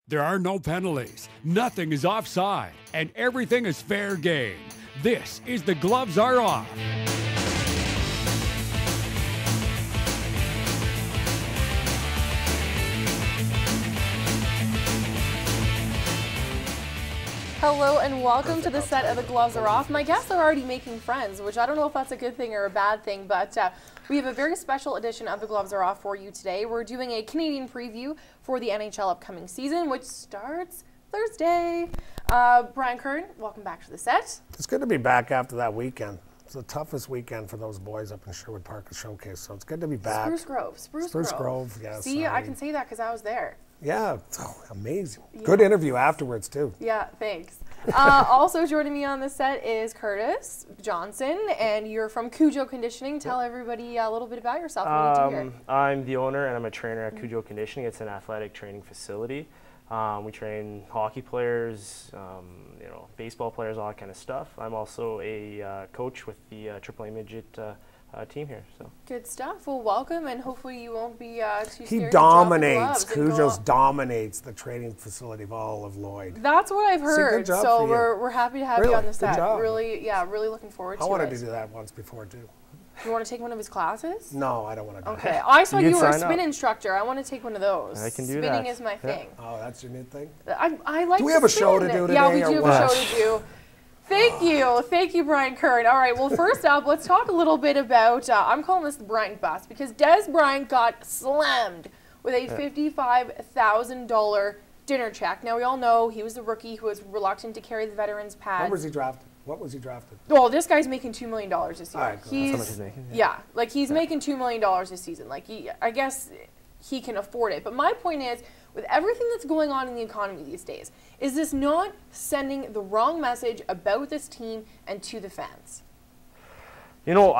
There are no penalties, nothing is offside, and everything is fair game. This is The Gloves Are Off. Hello and welcome to the set of The Gloves Are Off. My guests are already making friends, which I don't know if that's a good thing or a bad thing, but we have a very special edition of The Gloves Are Off for you today. We're doing a Canadian preview for the NHL upcoming season, which starts Thursday. Brian Kern, welcome back to the set. It's good to be back after that weekend. It's the toughest weekend for those boys up in Sherwood Park at Showcase, so it's good to be back. Spruce Grove, yes. See, I can say that because I was there. Yeah, amazing. Yeah. Good interview afterwards, too. Yeah, thanks. Also joining me on the set is Curtis Johnson, and you're from Cujo Conditioning. Tell everybody a little bit about yourself. What do you do here? I'm the owner, and I'm a trainer at Cujo Conditioning. It's an athletic training facility. We train hockey players, baseball players, all that kind of stuff. I'm also a coach with the AAA Midget team here. So good stuff. Well, welcome, and hopefully you won't be too scared. He dominates. Cujo's dominates the training facility of all of Lloyd. That's what I've heard. See, good job so for we're happy to have you on the set. Good job. Really, really looking forward to it. I wanted to do that once before too. You want to take one of his classes? No, I don't want to do Okay, that. I saw you were a spin instructor. I want to take one of those. I can do Spinning that. is my thing. Oh, that's your new thing? I like. Do we have a show to do today? Yeah, we do have a show to do. Thank you, Brian Kern. All right, well, first up, let's talk a little bit about, I'm calling this the Bryant bust, because Des Bryant got slammed with a $55,000 dinner check. Now, we all know he was the rookie who was reluctant to carry the veteran's pad. What was he drafted? Well, this guy's making $2 million this year. All right, that's how much he's making. Yeah, like he's making $2 million this season. Like, I guess he can afford it. But my point is, with everything that's going on in the economy these days, is this not sending the wrong message about this team and to the fans? You know,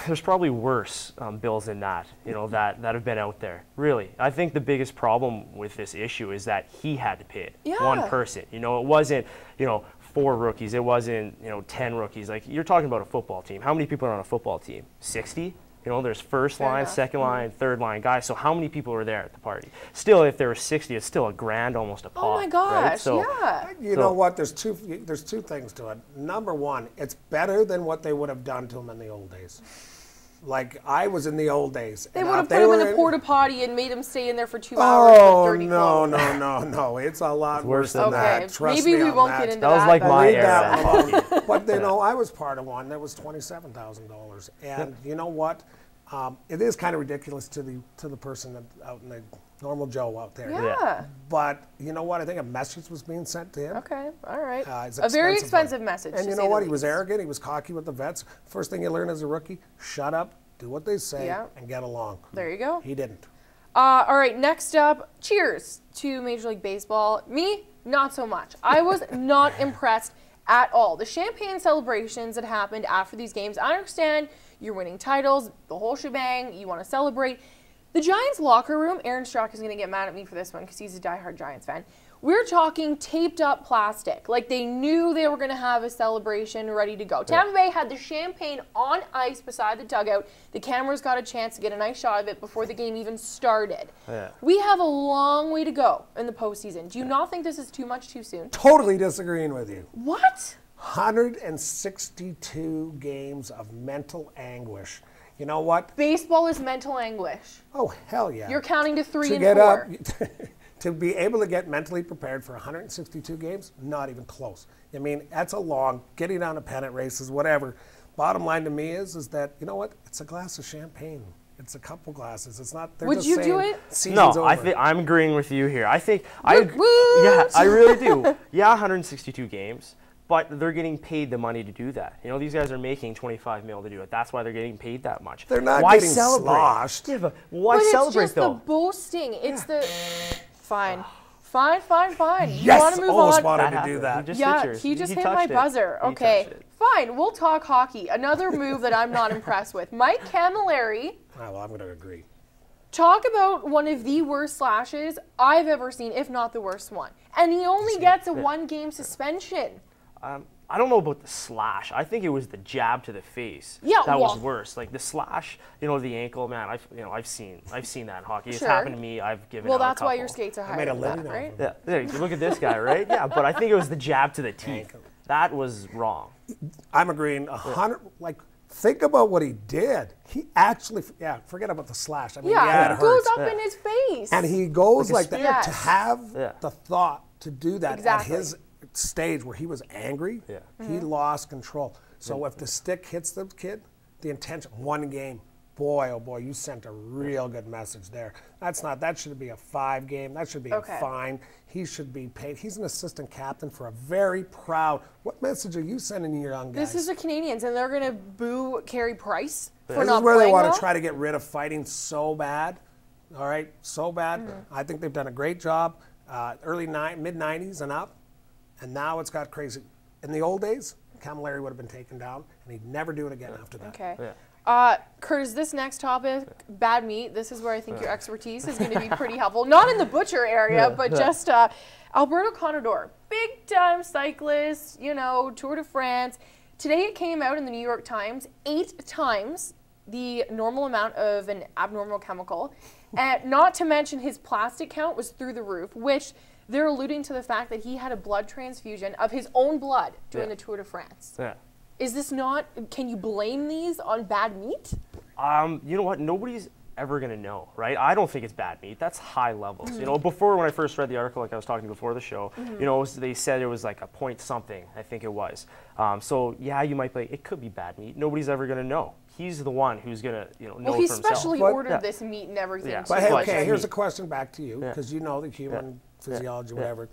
there's probably worse bills than that, that have been out there. Really, I think the biggest problem with this issue is that he had to pay it. Yeah. One person. It wasn't, 4 rookies. It wasn't, 10 rookies. Like, you're talking about a football team. How many people are on a football team? 60? There's first line, second line, third line guys. So how many people were there at the party? Still, if there were 60, it's still a grand, almost a pop. Oh my gosh! Right? So, yeah. You know what? There's two things to it. Number one, it's better than what they would have done to him in the old days. Like I was in the old days. They would have put him in a porta potty and made him stay in there for 2 hours. Oh with dirty clothes. No! It's a lot worse than okay. that. Trust Maybe me we on won't that. get into that. That was like my era. But I was part of one that was $27,000, and you know what? It is kind of ridiculous to the person out in the normal Joe out there. Yeah. But you know what? I think a message was being sent to him. Okay. All right. A very expensive message. And you know what? He was arrogant. He was cocky with the vets. First thing you learn as a rookie: shut up, do what they say, and get along. There you go. He didn't. All right. Next up, cheers to Major League Baseball. Me, not so much. I was not impressed at all. The champagne celebrations that happened after these games, I understand you're winning titles, the whole shebang, you want to celebrate. The Giants locker room, Aaron Strock is going to get mad at me for this one because he's a diehard Giants fan. We're talking taped up plastic. Like they knew they were going to have a celebration ready to go. Tampa Bay had the champagne on ice beside the dugout. The cameras got a chance to get a nice shot of it before the game even started. Yeah. We have a long way to go in the postseason. Do you not think this is too much too soon? Totally disagreeing with you. What? 162 games of mental anguish. You know what? Baseball is mental anguish. Oh, hell yeah. You're counting to 3 and 4. Get up, to be able to get mentally prepared for 162 games, not even close. I mean, that's a long, getting down to pennant races, whatever. Bottom line to me is that, you know what? It's a glass of champagne. It's a couple glasses. It's not. Would you do it? No, I'm agreeing with you here. I think I really do. Yeah, 162 games. But they're getting paid the money to do that. These guys are making $25 million to do it. That's why they're getting paid that much. They're not getting sloshed. Yeah, but why celebrate, it's just though? the boasting. It's the... Fine. Fine. Yes! You want to move almost on? wanted to do that. He just hit my buzzer. Okay, fine. We'll talk hockey. Another move that I'm not impressed with. Mike Camilleri. Well, I'm going to agree. Talk about one of the worst slashes I've ever seen, if not the worst one. And he only gets a 1-game suspension. I don't know about the slash. I think it was the jab to the face. Yeah, that was well- worse. Like the slash, the ankle, man. I've seen that in hockey. It's Sure. happened to me. I've given. Well, out a that's why couple. your skates are I higher made a than that, living right? off of Yeah, there, look at this guy, right? Yeah, but I think it was the jab to the teeth. That was wrong. I'm agreeing 100. Like, think about what he did. He actually, forget about the slash. I mean, Yeah, it it goes hurts. up in his face. And he goes like that. Yes. To have Yeah. the thought to do that Exactly. at his stage where he was angry, Yeah. he lost control. So if the stick hits the kid, the intention, one game, boy, oh boy, you sent a real good message there. That should be a 5 game. That should be Okay. a fine. He should be paid. He's an assistant captain for a very proud. What message are you sending your young guys? This is the Canadians, and they're going to boo Carey Price for This not is where they playing want well? to try to get rid of fighting so bad. All right, so bad. I think they've done a great job. Mid-90s and up, and now it's got crazy. In the old days, Camilleri would have been taken down, and he'd never do it again after that. Okay. Yeah. Curtis, this next topic, bad meat, this is where I think your expertise is going to be pretty helpful. Not in the butcher area, but just Alberto Contador, big-time cyclist, Tour de France. Today it came out in the New York Times 8 times the normal amount of an abnormal chemical. And not to mention his plastic count was through the roof, which they're alluding to the fact that he had a blood transfusion of his own blood during Yeah. the Tour de France. Yeah. Is this not, can you blame these on bad meat? You know what? Nobody's ever going to know, right? I don't think it's bad meat. That's high levels. Before when I first read the article, like I was talking before the show, they said it was like a point something, I think it was. So yeah, you might be, it could be bad meat. Nobody's ever going to know. He's the one who's going to, know Well, for he himself. specially But- ordered Yeah. this meat and everything. Yeah. too, But hey, But- okay, here's meat. a question back to you, Yeah. because you know the human physiology, Yeah. whatever.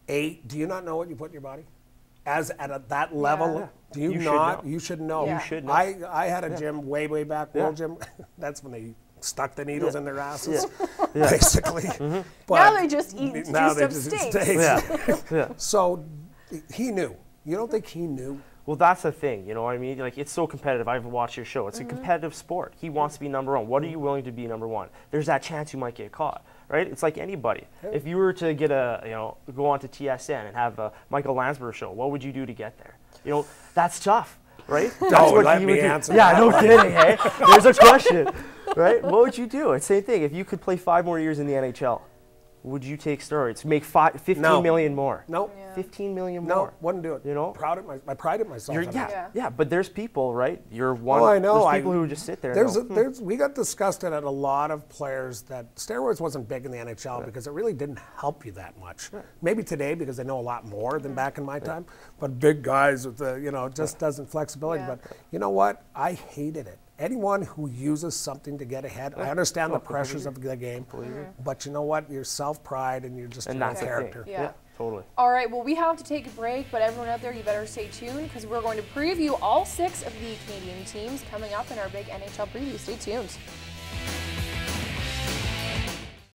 Do you not know what you put in your body? That level, Yeah. do you, You should not? know. You should know. Yeah. You should know. I had a gym way back, World Yeah. Gym. That's when they stuck the needles in their asses, Yeah. basically. But Now they just eat now they juiced up just eat steaks. steaks. Yeah. So he knew. You don't think he knew? Well, that's the thing, you know what I mean? Like, it's so competitive. I've watched your show. It's Mm-hmm. a competitive sport. He wants to be number one. What are you willing to be number one? There's that chance you might get caught, right? It's like anybody. If you were to get go on to TSN and have a Michael Landsberg show, what would you do to get there? That's tough, right? That's Don't let he me would do. answer Yeah, that no one. kidding, hey? There's a question, right? What would you do? It's the same thing. If you could play 5 more years in the NHL, would you take steroids? Make 15 No. million more? Nope. Yeah. 15 million No, more. wouldn't do it. You know? I prided myself on that. Yeah. But there's people, right? You're one. Oh, I know. There's people who just sit there. and go, We got disgusted at a lot of players that steroids wasn't big in the NHL because it really didn't help you that much. Maybe today because they know a lot more than back in my time. But big guys with the, just doesn't flexibility. Yeah. But you know what? I hated it. Anyone who uses something to get ahead, I understand the pressures of the game. But you know what? Your self-pride and you're just and your that's the character. thing. Yeah. Totally. All right, well, we have to take a break, but everyone out there, you better stay tuned because we're going to preview all 6 of the Canadian teams coming up in our big NHL preview. Stay tuned.